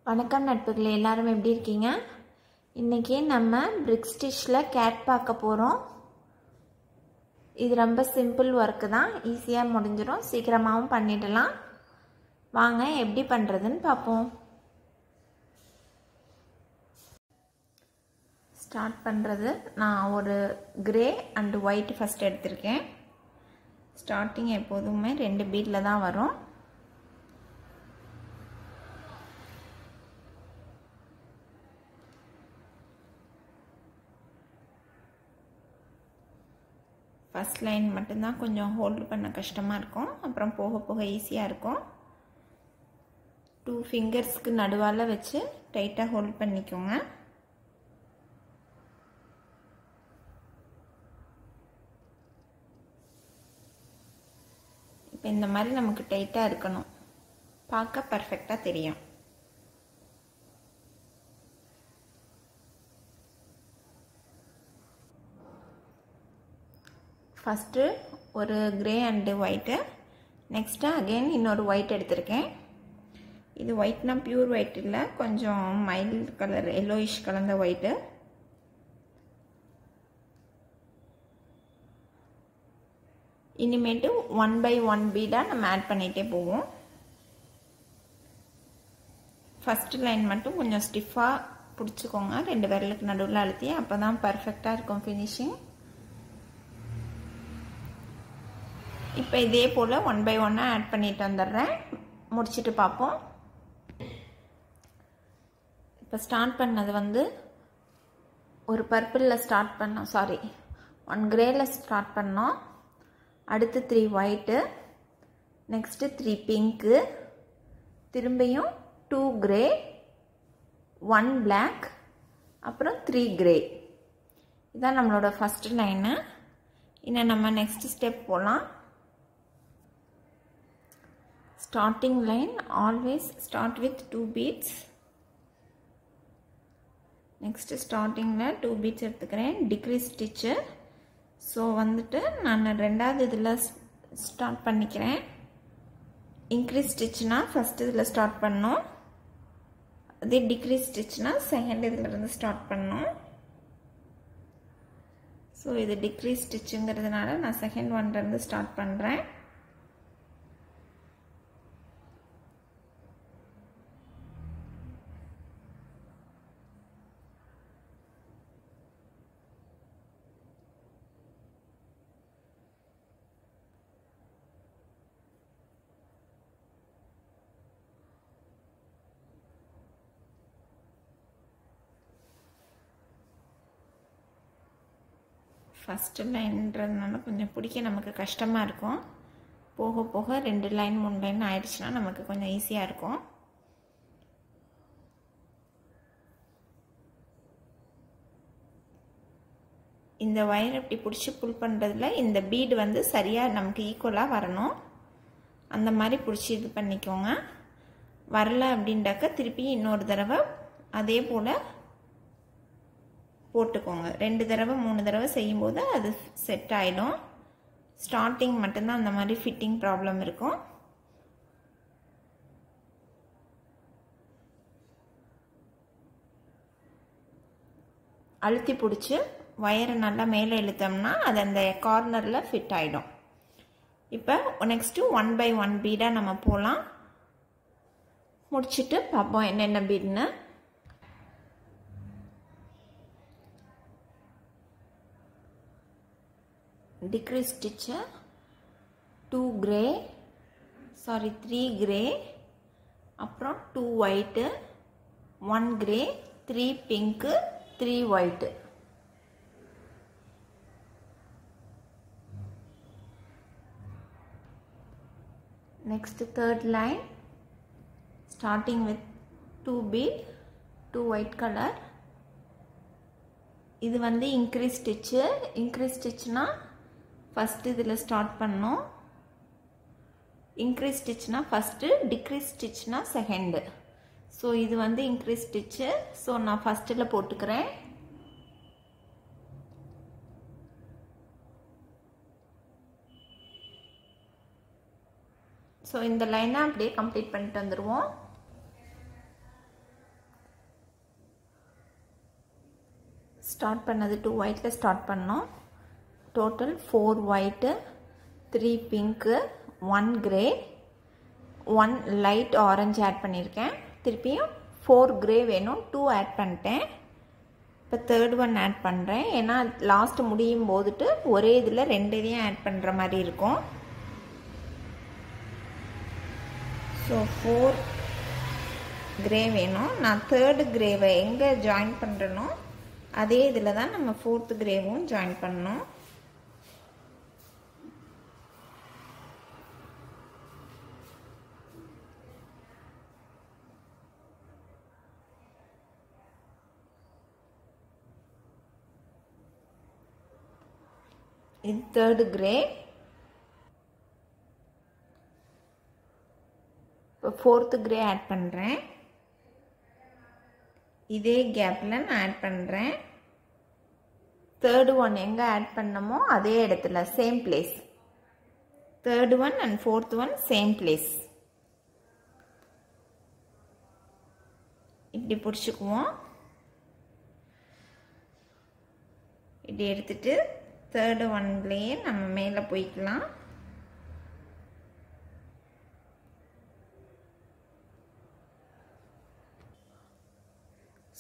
வணக்கம் நட்புகளே, எல்லாரும் எப்படி இருக்கீங்க? இன்றைக்கி நம்ம பிரிக் ஸ்டிச்சில் கேட் பார்க்க போகிறோம். இது ரொம்ப சிம்பிள் ஒர்க்கு தான், ஈஸியாக முடிஞ்சிடும், சீக்கிரமாகவும் பண்ணிடலாம். வாங்க எப்படி பண்ணுறதுன்னு பார்ப்போம். ஸ்டார்ட் பண்ணுறது, நான் ஒரு கிரே அண்ட் ஒயிட் ஃபஸ்ட் எடுத்திருக்கேன். ஸ்டார்டிங் எப்போதுமே 2 பீட்டில் தான் வரும். ஃபஸ்ட் லைன் மட்டும்தான் கொஞ்சம் ஹோல்டு பண்ண கஷ்டமாக இருக்கும், அப்புறம் போக போக ஈஸியாக இருக்கும். 2 ஃபிங்கர்ஸ்க்கு நடுவால் வச்சு டைட்டாக ஹோல்ட் பண்ணிக்கோங்க. இப்போ இந்த மாதிரி நமக்கு டைட்டாக இருக்கணும், பார்க்க பர்ஃபெக்டாக தெரியும். ஃபஸ்ட்டு ஒரு grey and white, next again இன்னொரு ஒயிட் எடுத்திருக்கேன். இது ஒயிட்னா பியூர் ஒயிட் இல்லை, கொஞ்சம் மைல்டு கலர் எல்லோயிஷ் கலந்த ஒயிட்டு. இனிமேட்டு 1 by 1 பீடாக நம்ம ஆட் பண்ணிகிட்டே போவோம். ஃபஸ்ட்டு லைன் மட்டும் கொஞ்சம் ஸ்டிஃபாக பிடிச்சிக்கோங்க, 2 விரலுக்கு நடுவில் அழுத்தி, அப்போ தான் பர்ஃபெக்டாக இருக்கும் ஃபினிஷிங். இப்போ இதே போல் 1 by 1 ஆட் பண்ணிட்டு வந்துடுறேன், முடிச்சுட்டு பார்ப்போம். இப்போ ஸ்டார்ட் பண்ணது வந்து ஒரு பர்பிளில் ஸ்டார்ட் பண்ணோம், சாரி 1 கிரேயில் ஸ்டார்ட் பண்ணோம். அடுத்து 3 ஒயிட்டு, நெக்ஸ்ட்டு 3 பிங்க்கு, திரும்பியும் 2 கிரே, 1 பிளாக், அப்புறம் 3 கிரே. இதுதான் நம்மளோட ஃபஸ்ட்டு லைனு. இன்னும் நம்ம நெக்ஸ்ட் ஸ்டெப் போகலாம். Starting line always start with 2 beads. Next starting ல 2 beads எடுத்துக்கிறேன், decrease stitch. ஸோ வந்துட்டு நான் 2வது இதில் ஸ்டார்ட் பண்ணிக்கிறேன். இன்க்ரீஸ் ஸ்டிச்னா ஃபஸ்ட் இதில் ஸ்டார்ட் பண்ணோம், அதே டிக்ரீஸ் ஸ்டிச்னா செகண்ட் இதிலிருந்து ஸ்டார்ட் பண்ணோம். ஸோ இது டிக்ரீஸ் ஸ்டிச்சுங்கிறதுனால நான் செகண்ட் ஒன்லேருந்து ஸ்டார்ட் பண்ணுறேன். ஃபஸ்ட்டு லைன்றதுனால கொஞ்சம் பிடிக்க நமக்கு கஷ்டமாக இருக்கும், போக போக 2 லைன் 3 லைன் ஆயிடுச்சுன்னா நமக்கு கொஞ்சம் ஈஸியாக இருக்கும். இந்த ஒயர் இப்படி பிடிச்சி புல் பண்ணுறதுல இந்த பீடு வந்து சரியாக நமக்கு ஈக்குவலாக வரணும், அந்த மாதிரி பிடிச்சி இது பண்ணிக்கோங்க. வரல அப்படின்டாக்க திருப்பி இன்னொரு தடவை அதே போல் போட்டுக்கோங்க. 2 தடவை 3 தடவை செய்யும்போது அது செட் ஆகிடும். ஸ்டார்டிங் மட்டும்தான் அந்த மாதிரி ஃபிட்டிங் ப்ராப்ளம் இருக்கும். அழுத்தி பிடிச்சி ஒயரை நல்லா மேலே இழுத்தோம்னா அது அந்த கார்னரில் ஃபிட் ஆகிடும். இப்போ நெக்ஸ்ட்டு 1 by 1 பீடாக நம்ம போகலாம், முடிச்சுட்டு பார்ப்போம் என்னென்ன பீடுன்னு. Decrease stitch 2 grey, sorry 3 grey, அப்புறம் 2 white, 1 grey, 3 pink, 3 white. Next third line starting with 2 bead, 2 white colour. இது வந்து இன்க்ரீஸ் ஸ்டிச்சு. இன்க்ரீஸ் ஸ்டிச்னா ஃபஸ்ட்டு இதில் ஸ்டார்ட் பண்ணோம், இன்க்ரீஸ் ஸ்டிச்னா ஃபஸ்ட்டு, டிக்ரீஸ் ஸ்டிச்னா செகண்டு. ஸோ இது வந்து இன்க்ரீஸ் ஸ்டிச்சு, ஸோ நான் ஃபஸ்ட்டில் போட்டுக்கிறேன். ஸோ இந்த லைனை அப்படியே கம்ப்ளீட் பண்ணிட்டு வந்துடுவோம். ஸ்டார்ட் பண்ணது 2 ஒயிட்டில் ஸ்டார்ட் பண்ணோம். Total 4 white, 3 pink, 1 grey, 1 light orange add பண்ணியிருக்கேன். திருப்பியும் 4 கிரே வேணும், 2 ஆட் பண்ணிட்டேன். இப்போ தேர்ட் ஒன் ஆட் பண்ணுறேன். ஏன்னா லாஸ்ட்டு முடியும் போதுட்டு ஒரே இதில் 2 இதையும் ஆட் பண்ணுற மாதிரி இருக்கும். ஸோ 4 கிரே வேணும். நான் தேர்டு கிரேவை எங்கே ஜாயின் பண்ணுறனோ அதே இதில் தான் நம்ம 4th கிரேவும் ஜாயின் பண்ணணும். இது தேர்டு கிரே. இப்போ 4th கிரே ஆட் பண்ணுறேன். இதே கேப்பில் நான் ஆட் பண்ணுறேன். தேர்டு ஒன் எங்கே ஆட் பண்ணமோ அதே இடத்துல same place. Third one and 4th one same place. இப்படி பிடிச்சிக்குவோம். இப்படி எடுத்துட்டு தேர்டு ஒன்லேயே நம்ம மேலே போய்க்கலாம்.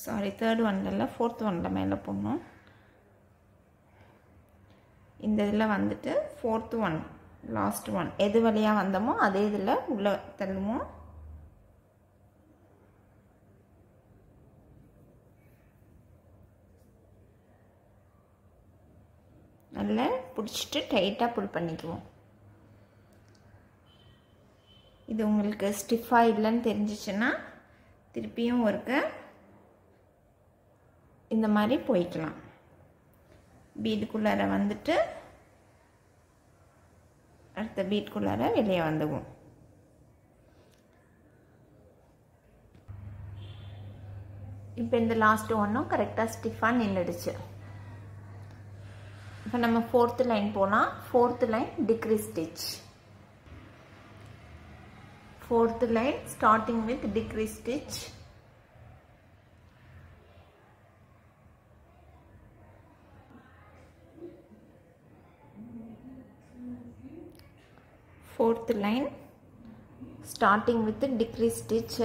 சாரி, தேர்டு ஒன்ல 4th ஒன்ல மேலே போடணும். இந்த இதில் வந்துட்டு 4th ஒன் லாஸ்ட் ஒன் எது வழியாக வந்தோமோ அதே இதில் உள்ளே தள்ளுவோம். நல்லா பிடிச்சிட்டு டைட்டாக புல் பண்ணிக்குவோம். இது உங்களுக்கு ஸ்டிஃபாக இல்லைன்னு தெரிஞ்சிச்சுன்னா திருப்பியும் ஒருக்க இந்த மாதிரி போய்க்கலாம். பீடுக்குள்ளார வந்துட்டு அடுத்த பீட்குள்ளார வெளியே வந்துடுவோம். இப்போ இந்த லாஸ்ட் ஒன்றும் கரெக்டாக ஸ்டிஃபாக நின்றுடுச்சு. இப்போ நம்ம 4th லைன் போகலாம். 4th line decrease stitch. 4th line starting with decrease stitch. Fourth line starting with the decrease stitch,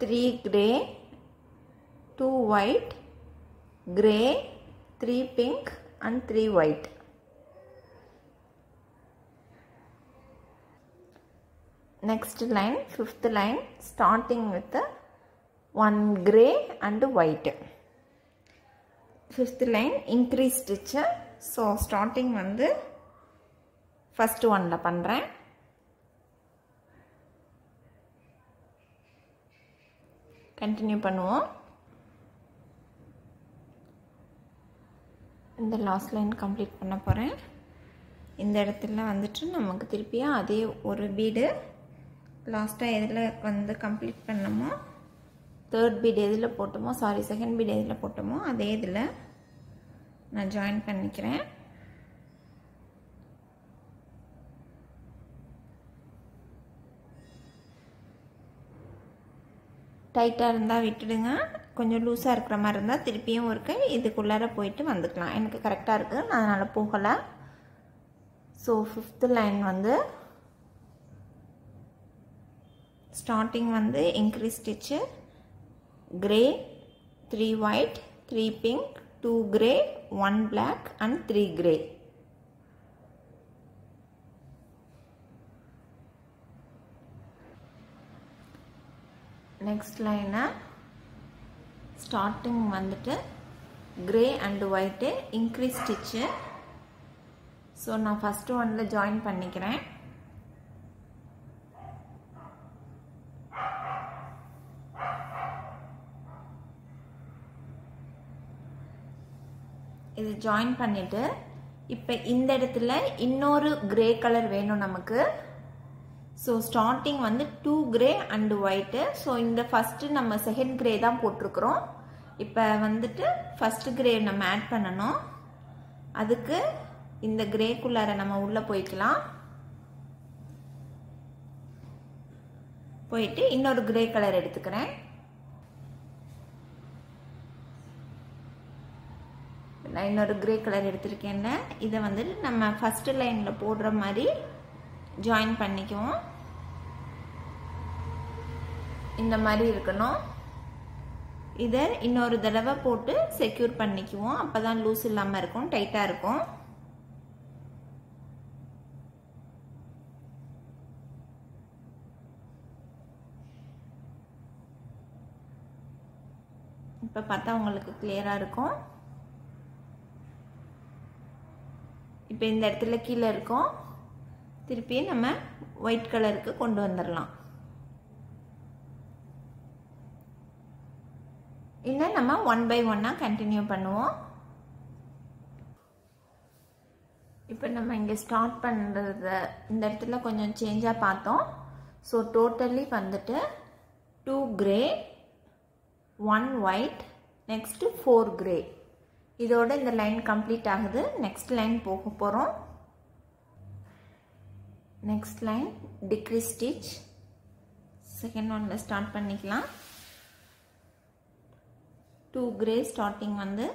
3 grey, 2 white, grey, 3 pink and 3 white. Next line, 5th line starting with the 1 grey and white. 5th line increase stitch. So starting வந்து first ஒன்னில் பண்ணுறேன். Continue பண்ணுவோம். இந்த last line complete பண்ண போகிறேன். இந்த இடத்துல வந்துட்டு நமக்கு திருப்பியும் அதே ஒரு பீடு லாஸ்ட்டாக எதில் வந்து கம்ப்ளீட் பண்ணமோ, தேர்ட் பீடு எதில் போட்டோமோ, சாரி செகண்ட் பீடு எதில் போட்டோமோ அதே இதில் நான் ஜாயின் பண்ணிக்கிறேன். டைட்டாக இருந்தால் விட்டுடுங்க. கொஞ்சம் லூஸாக இருக்கிற மாதிரி இருந்தால் திருப்பியும் ஒருக்க இதுக்குள்ளார போயிட்டு வந்துக்கலாம். எனக்கு கரெக்டாக இருக்குது, நான் அதனால் போகலை. ஸோ 5th லைன் வந்து ஸ்டார்டிங் வந்து increase stitch, grey, 3 white, 3 pink, 2 grey, 1 black and 3 grey. Next லைனை ஸ்டார்டிங் வந்துட்டு grey and white increase stitch. So நான் ஃபஸ்ட்டு ஒன்னில் ஜாயின் பண்ணிக்கிறேன். இது ஜாயின் பண்ணிவிட்டு இப்போ இந்த இடத்துல இன்னொரு கிரே கலர் வேணும் நமக்கு. ஸோ ஸ்டார்டிங் வந்து 2 கிரே அண்டு ஒயிட்டு. ஸோ இந்த ஃபஸ்ட்டு நம்ம செகண்ட் கிரே தான் போட்டிருக்கிறோம். இப்போ வந்துட்டு ஃபஸ்ட்டு கிரே நம்ம ஆட் பண்ணணும். அதுக்கு இந்த கிரேக்குள்ளார நம்ம உள்ளே போய்க்கலாம். போயிட்டு இன்னொரு கிரே கலர் எடுத்துக்கிறேன். நான் இன்னொரு கிரே கலர் எடுத்திருக்கேன்ல, இதை வந்து நம்ம ஃபர்ஸ்ட் லைன்ல போடுற மாதிரி ஜாயின் பண்ணிக்குவோம். இந்த மாதிரி இருக்கணும். இதை இன்னொரு தடவை போட்டு செக்யூர் பண்ணிக்குவோம். அப்பதான் லூஸ் இல்லாம இருக்கும், டைட்டா இருக்கும். இப்போ பார்த்தா உங்களுக்கு கிளியரா இருக்கும். இப்போ இந்த இடத்துல கீழே இருக்கும், திருப்பி நம்ம ஒயிட் கலருக்கு கொண்டு வந்துடலாம். இன்னும் நம்ம 1 by 1 கண்டினியூ பண்ணுவோம். இப்போ நம்ம இங்கே ஸ்டார்ட் பண்ணுறத இந்த இடத்துல கொஞ்சம் சேஞ்சாக பார்த்தோம். ஸோ டோட்டலி வந்துட்டு 2 கிரே 1 ஒயிட் நெக்ஸ்ட்டு 4 கிரே. இதோட இந்த லைன் கம்ப்ளீட் ஆகுது. நெக்ஸ்ட் லைன் போக போகிறோம். Next line decrease stitch second ஒன்ல ஸ்டார்ட் பண்ணிக்கலாம். 2 கிரே ஸ்டார்டிங் வந்து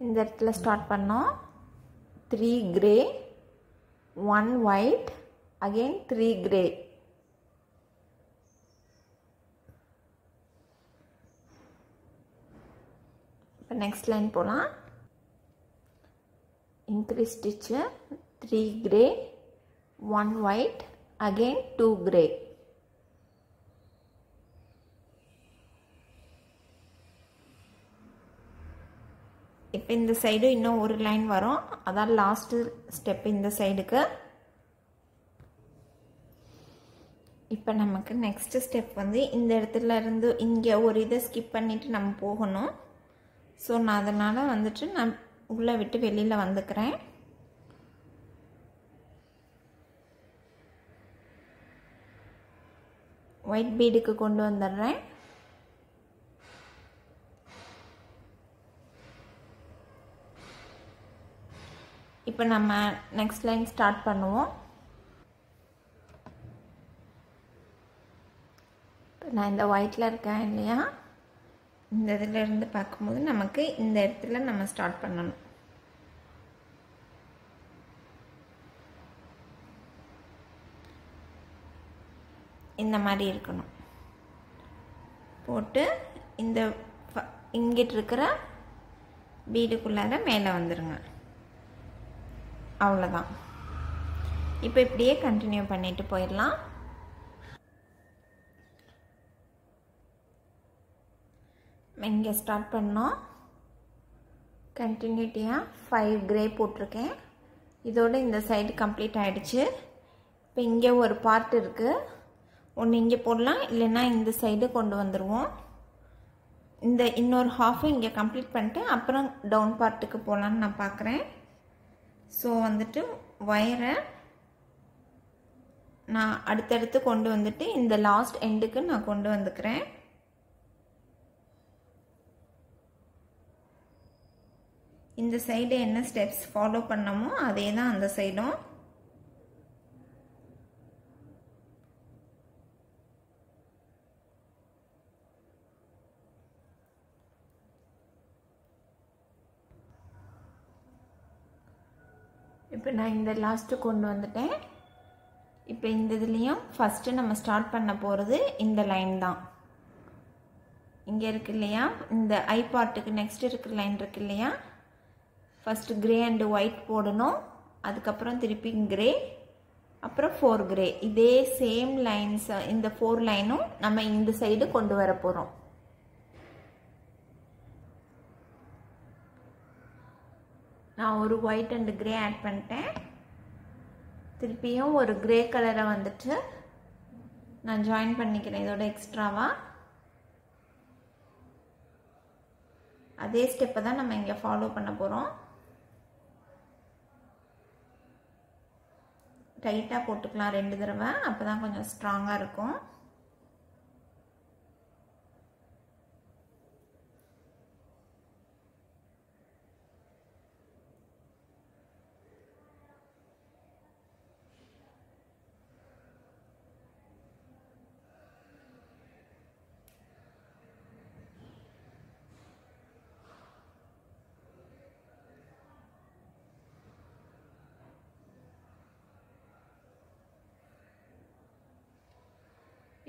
இந்த இடத்துல ஸ்டார்ட் பண்ணோம். 3 கிரே 1 ஒயிட் அகைன் 3 கிரே. இப்போ நெக்ஸ்ட் லைன் போகலாம். Increase stitch 3 grey 1 white again 2 grey. இப்போ இந்த சைடு இன்னும் ஒரு லைன் வரும், அதான் லாஸ்ட் ஸ்டெப் இந்த சைடுக்கு. இப்போ நமக்கு நெக்ஸ்ட் ஸ்டெப் வந்து இந்த இடத்துல இருந்து இங்கே ஒரு இதை ஸ்கிப் பண்ணிட்டு நம்ம போகணும். ஸோ நான் அதனால் வந்துட்டு நான் உள்ளே விட்டு வெளியில் வந்துக்கிறேன். ஒயிட் பீடுக்கு கொண்டு வந்துடுறேன். இப்போ நம்ம நெக்ஸ்ட் லைன் ஸ்டார்ட் பண்ணுவோம். இப்போ நான் இந்த ஒயிட்டில் இருக்கேன் இல்லையா, இந்த இதில் இருந்து பார்க்கும்போது நமக்கு இந்த இடத்துல நம்ம ஸ்டார்ட் பண்ணணும். இந்த மாதிரி இருக்கணும். போட்டு இந்த இங்கிட்டு இருக்கிற பீடுக்குள்ளார மேலே வந்துடுங்க. அவ்வளோதான். இப்போ இப்படியே கண்டினியூ பண்ணிட்டு போயிடலாம். இங்கே ஸ்டார்ட் பண்ணோம். கண்டினியூட்டியாக 5 கிரே போட்டிருக்கேன். இதோட இந்த சைடு கம்ப்ளீட் ஆகிடுச்சு. இப்போ இங்கே ஒரு பார்ட் இருக்குது, ஒன்று இங்கே போடலாம், இல்லைன்னா இந்த சைடு கொண்டு வந்துடுவோம். இந்த இன்னொரு ஹாஃபு இங்கே கம்ப்ளீட் பண்ணிட்டு அப்புறம் டவுன் பார்ட்டுக்கு போகலான்னு நான் பார்க்குறேன். ஸோ வந்துட்டு ஒயரை நான் அடுத்தடுத்து கொண்டு வந்துட்டு இந்த லாஸ்ட் எண்டுக்கு நான் கொண்டு வந்துக்கிறேன். இந்த சைடு என்ன ஸ்டெப்ஸ் ஃபாலோ பண்ணமோ அதே தான் அந்த சைடும். இப்போ நான் இந்த லாஸ்ட்டு கொண்டு வந்துட்டேன். இப்போ இந்த இதுலேயும் ஃபஸ்ட்டு நம்ம ஸ்டார்ட் பண்ண போகிறது இந்த லைன் தான். இங்கே இருக்கு இல்லையா, இந்த ஐ பார்ட்டுக்கு நெக்ஸ்ட் இருக்கிற லைன் இருக்கு இல்லையா, ஃபஸ்ட்டு கிரே அண்டு ஒயிட் போடணும், அதுக்கப்புறம் திருப்பி கிரே, அப்புறம் 4 கிரே. இதே சேம் லைன்ஸ் இந்த 4 லைனும் நம்ம இந்த சைடு கொண்டு வர போகிறோம். நான் ஒரு ஒயிட் அண்ட் கிரே ஆட் பண்ணிட்டேன். திருப்பியும் ஒரு கிரே கலரை வந்துட்டு நான் ஜாயின் பண்ணிக்கிறேன் இதோட எக்ஸ்ட்ராவா. அதே ஸ்டெப்பை தான் நம்ம இங்கே ஃபாலோ பண்ண போகிறோம். டைட்டாக போட்டுக்கலாம் 2 தடவை, அப்போ தான் கொஞ்சம் ஸ்ட்ராங்காக இருக்கும்.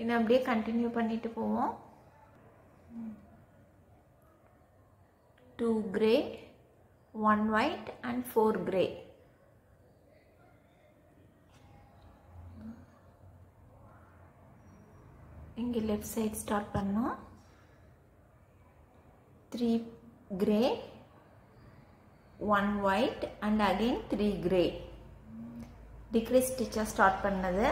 இதை அப்படியே கண்டினியூ பண்ணிட்டு போவோம். 2 grey, 1 white and 4 grey. இங்கே லெஃப்ட் சைட் ஸ்டார்ட் பண்ணோம். 3 grey, 1 white and again 3 grey. Decrease stitch start பண்ணது.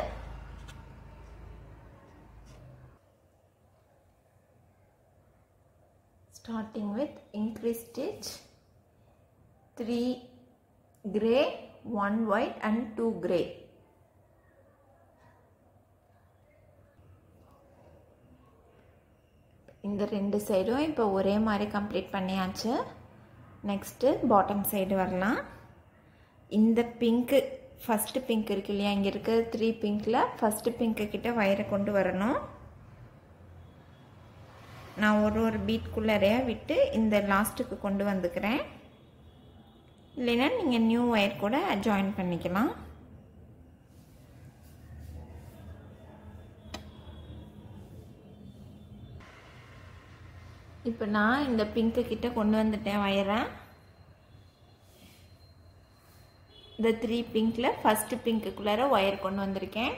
Starting with increase stitch, 3 grey, 1 white and 2 grey. இந்த ரெண்டு சைடும் இப்போ ஒரே மாதிரி கம்ப்ளீட் பண்ணியாச்சு. நெக்ஸ்ட்டு பாட்டம் சைடு வரலாம். இந்த பிங்க்கு ஃபஸ்ட்டு பிங்க் இருக்கு இல்லையா, இங்கே இருக்கிற 3 பிங்க்கில் ஃபஸ்ட்டு பிங்க்கு கிட்ட வயரை கொண்டு வரணும். நான் ஒரு பீட்குள்ளறையா விட்டு இந்த லாஸ்ட்டுக்கு கொண்டு வந்துக்கிறேன். இல்லைன்னா நீங்கள் நியூ ஒயர் கூட ஜாயின் பண்ணிக்கலாம். இப்போ நான் இந்த பிங்க்கு கிட்ட கொண்டு வந்துட்டேன் வயரை. இந்த 3 பிங்க்கில் ஃபஸ்ட்டு பிங்க்குள்ளார ஒயர் கொண்டு வந்திருக்கேன்.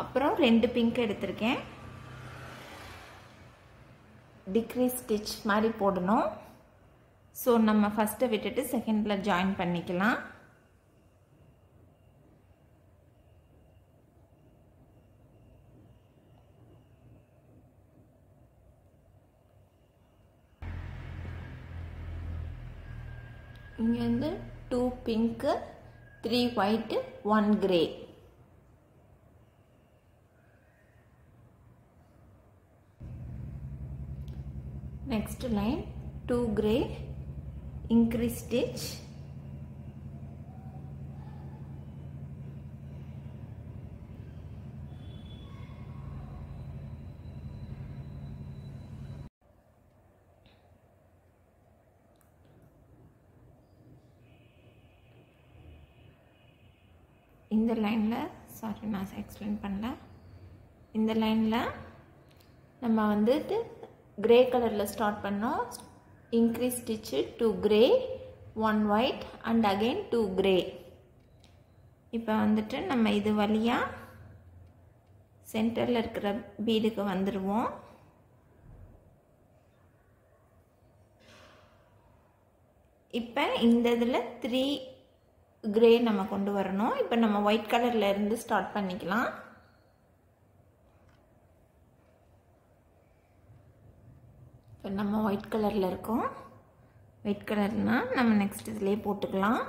அப்புறம் 2 பிங்க் எடுத்திருக்கேன். டிக்ரீஸ் ஸ்டிச் மாதிரி போடணும். ஸோ நம்ம ஃபஸ்ட்டை விட்டுட்டு செகண்டில் ஜாயின் பண்ணிக்கலாம். இங்கே வந்து 2 pink, 3 white, 1 grey. Next line 2 grey, increase stitch, இந்த லைனில் சாரி நான் எக்ஸ்பிளைன் பண்ணல. இந்த லைனில் நம்ம வந்துட்டு கிரே கலரில் ஸ்டார்ட் பண்ணோம். Increase stitch 2 grey, 1 white and again 2 grey. இப்போ வந்துட்டு நம்ம இது வழியாக சென்டரில் இருக்கிற பீடுக்கு வந்துடுவோம். இப்போ இந்த இதில் 3 grey நம்ம கொண்டு வரணும். இப்போ நம்ம ஒயிட் கலரில் இருந்து ஸ்டார்ட் பண்ணிக்கலாம். இப்போ நம்ம ஒயிட் கலரில் இருக்கோம். ஒயிட் கலர்னால் நம்ம நெக்ஸ்ட் இதிலே போட்டுக்கலாம்.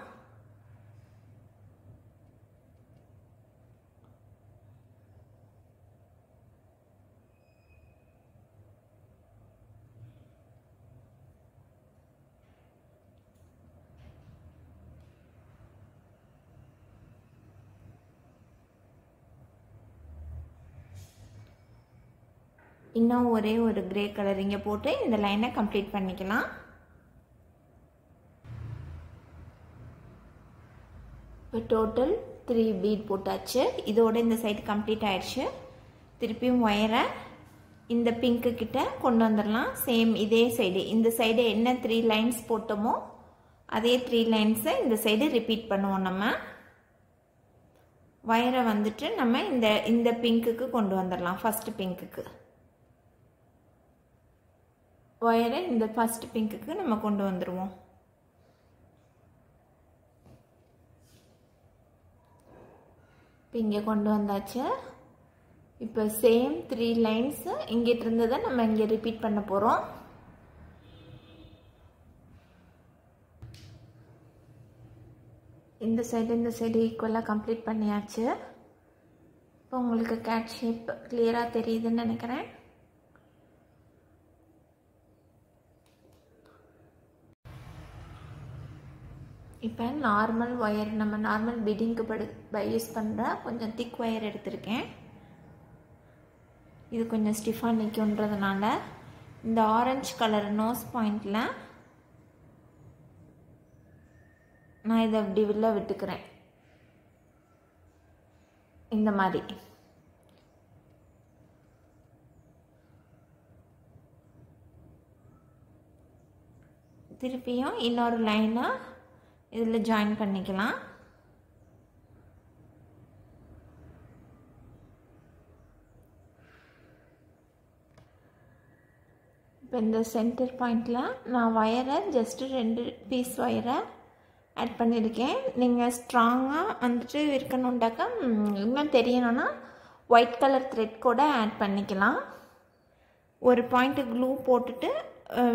இன்னும் ஒரே ஒரு கிரே கலர் இங்கே போட்டு இந்த லைனை கம்ப்ளீட் பண்ணிக்கலாம். இப்போ டோட்டல் 3 பீட் போட்டாச்சு. இதோட இந்த சைடு கம்ப்ளீட் ஆயிடுச்சு. திருப்பியும் ஒயரை இந்த பிங்க்கு கிட்ட கொண்டு வந்துடலாம். சேம் இதே சைடு, இந்த சைடு என்ன 3 லைன்ஸ் போட்டோமோ அதே 3 லைன்ஸை இந்த சைடு ரிப்பீட் பண்ணுவோம். நம்ம ஒயரை வந்துட்டு நம்ம இந்த பிங்க்குக்கு கொண்டு வந்துடலாம். ஃபஸ்ட்டு பிங்க்குக்கு ஒயரை இந்த ஃபஸ்ட் பிங்க்குக்கு நம்ம கொண்டு வந்துடுவோம். இப்போ இங்கே கொண்டு வந்தாச்சு. இப்போ சேம் 3 லைன்ஸ் இங்கிட்ட இருந்ததை நம்ம இங்கே ரிப்பீட் பண்ண போகிறோம். இந்த சைடு ஈக்குவலாக கம்ப்ளீட் பண்ணியாச்சு. இப்போ உங்களுக்கு கேட் ஷேப் கிளியராக தெரியுதுன்னு நினைக்கிறேன். இப்போ நார்மல் ஒயர், நம்ம நார்மல் பீடிங்க்கு யூஸ் பண்ணுற கொஞ்சம் திக் ஒயர் எடுத்திருக்கேன். இது கொஞ்சம் ஸ்டிஃபாக நிற்குன்றதுனால இந்த ஆரஞ்சு கலர் நோஸ் பாயிண்டில் நான் இதை அப்படி விட்டுக்கிறேன். இந்த மாதிரி திருப்பியும் இன்னொரு லைனை இதில் ஜாயின் பண்ணிக்கலாம். இப்போ இந்த சென்டர் பாயிண்டில் நான் ஒயரை ஜஸ்ட்டு 2 பீஸ் ஒயரை ஆட் பண்ணியிருக்கேன். நீங்கள் ஸ்ட்ராங்காக வந்துட்டு இருக்கணுண்டாக்கா இன்னும் தெரியணும்னா ஒயிட் கலர் த்ரெட் கூட ஆட் பண்ணிக்கலாம். ஒரு பாயிண்ட்டு க்ளூ போட்டுட்டு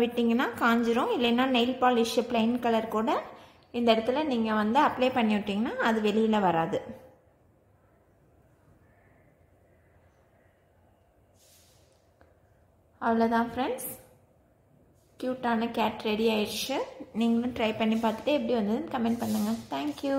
விட்டிங்கன்னா காஞ்சிரும். இல்லைன்னா நெயில் பாலிஷ் ப்ளைன் கலர் கூட இந்த இடத்துல நீங்கள் வந்து அப்ளை பண்ணி விட்டிங்கன்னா அது வெளியில் வராது. அவ்வளோதான் ஃப்ரெண்ட்ஸ், க்யூட்டான கேட் ரெடி ஆயிடுச்சு. நீங்களும் ட்ரை பண்ணி பார்த்துட்டு எப்படி வந்ததுன்னு கமெண்ட் பண்ணுங்கள். தேங்க்யூ.